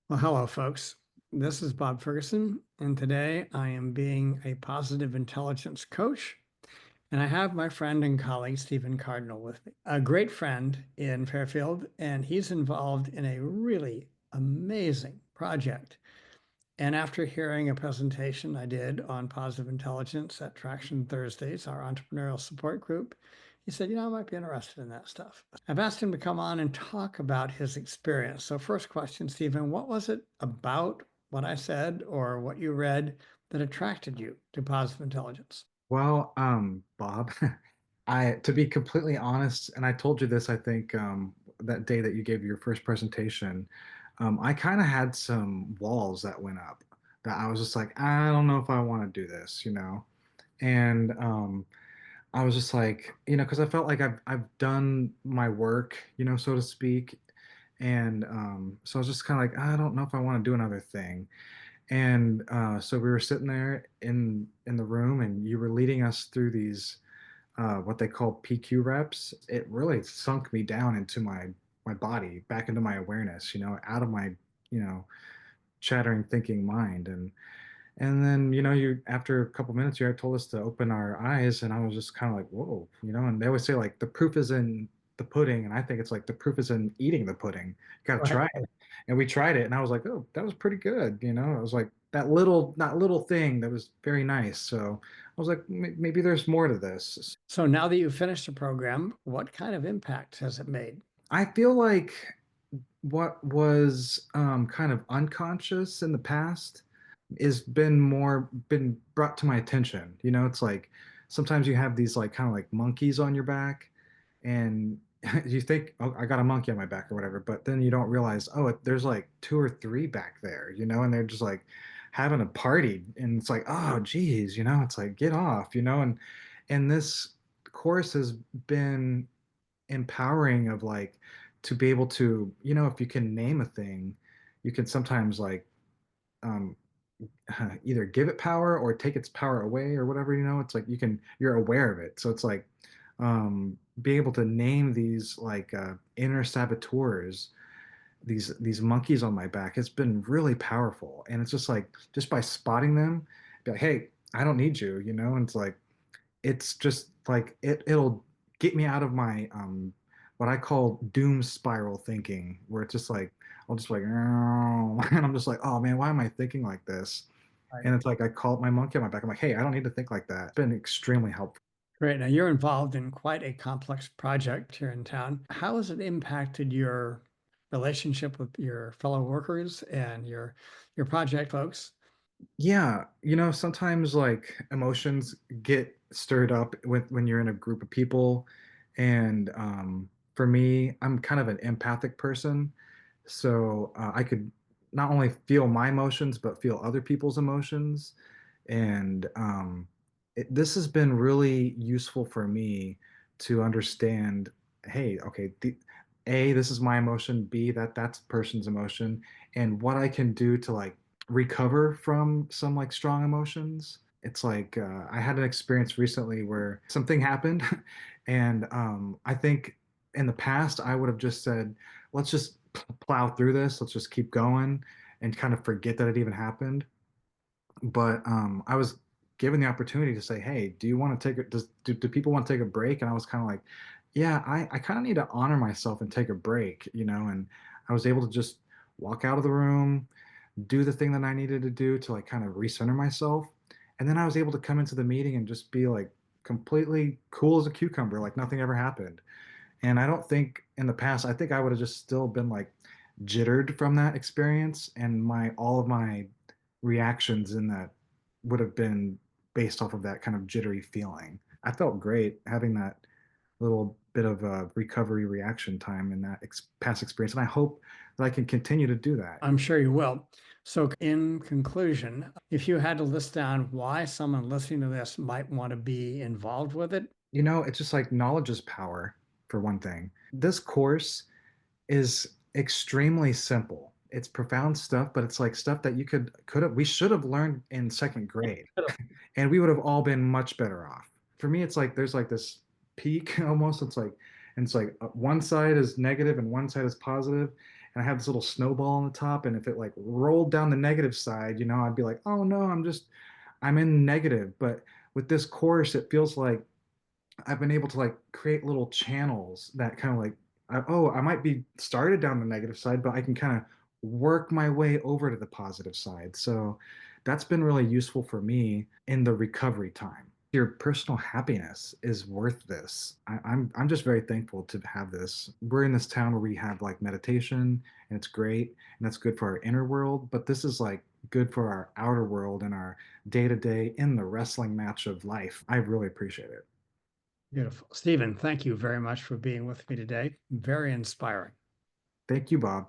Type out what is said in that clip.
Well, hello, folks. This is Bob Ferguson, and today I am being a positive intelligence coach. And I have my friend and colleague, Stephen Cardinal, with me, a great friend in Fairfield, and he's involved in a really amazing project. And after hearing a presentation I did on positive intelligence at Traction Thursdays, our entrepreneurial support group, he said, I might be interested in that stuff. I've asked him to come on and talk about his experience. So, first question, Stephen, what was it about what I said or what you read that attracted you to positive intelligence? Bob, to be completely honest, and I told you this, I think, that day that you gave your first presentation, I kind of had some walls that went up that I was just like, I don't know if I want to do this, And I was just like, because I felt like I've done my work, so to speak. And so I was just kind of like, I don't know if I want to do another thing. And so we were sitting there in the room, and you were leading us through these what they call PQ reps. It really sunk me down into my body, back into my awareness, out of my you know chattering, thinking mind. And then you after a couple minutes, you had told us to open our eyes, and I was just kind of like, whoa, And they always say like the proof is in the pudding, and I think it's like the proof is in eating the pudding. You got to Right. try it. And we tried it, and I was like, oh, that was pretty good. It was like that little, not little thing that was very nice. So I was like, maybe there's more to this. So, now that you've finished the program, what kind of impact has it made? I feel like what was kind of unconscious in the past is been brought to my attention. It's like sometimes you have these like kind of like monkeys on your back, and you think, oh, I got a monkey on my back or whatever, but then you don't realize, oh, there's like two or three back there, and they're just like having a party, and it's like, oh, geez, it's like get off, and this course has been empowering of like to be able to, if you can name a thing, you can sometimes like um either give it power or take its power away or whatever, it's like you're aware of it. So it's like being able to name these like inner saboteurs, these monkeys on my back, it's been really powerful. And it's just like just by spotting them, be like, hey, I don't need you, and it's like it's just like it'll get me out of my what I call doom spiral thinking, where it's just like I'll just like "Oh," and I'm just like, oh man, why am I thinking like this? Right. And it's like I call my monkey on my back. I'm like, hey, I don't need to think like that. It's been extremely helpful. Great. Now, you're involved in quite a complex project here in town. How has it impacted your relationship with your fellow workers and your project folks? Yeah, sometimes like emotions get stirred up when you're in a group of people. And for me, I'm kind of an empathic person. So I could not only feel my emotions, but feel other people's emotions. And this has been really useful for me to understand, hey, okay, A, this is my emotion, B, that's a person's emotion, and what I can do to like recover from some like strong emotions. It's like I had an experience recently where something happened, and I think in the past I would have just said, let's just plow through this, let's just keep going, and kind of forget that it even happened. But I was given the opportunity to say, hey, do you want to take it? Do people want to take a break? And I was kind of like, yeah, I kind of need to honor myself and take a break, and I was able to just walk out of the room, do the thing that I needed to do to like kind of recenter myself. And then I was able to come into the meeting and just be like completely cool as a cucumber, like nothing ever happened. And I don't think in the past, I think I would have just still been like jittered from that experience, and my all of my reactions in that would have been based off of that kind of jittery feeling. I felt great having that little bit of a recovery reaction time in that past experience, and I hope that I can continue to do that. I'm sure you will. So, in conclusion, if you had to list down why someone listening to this might want to be involved with it, It's just like knowledge is power, for one thing. This course is extremely simple. It's profound stuff, but it's like stuff that you could have we should have learned in second grade, and we would have all been much better off. For me, it's like there's like this peak almost. It's like one side is negative and one side is positive, and I have this little snowball on the top, and if it like rolled down the negative side, I'd be like, oh no, I'm in negative. But with this course, it feels like I've been able to like create little channels that kind of like, I might be started down the negative side, but I can kind of work my way over to the positive side. So that's been really useful for me in the recovery time. Your personal happiness is worth this. I'm just very thankful to have this. We're in this town where we have like meditation, and it's great, and that's good for our inner world. But this is like good for our outer world and our day to day in the wrestling match of life. I really appreciate it. Beautiful. Stephen, thank you very much for being with me today. Very inspiring. Thank you, Bob.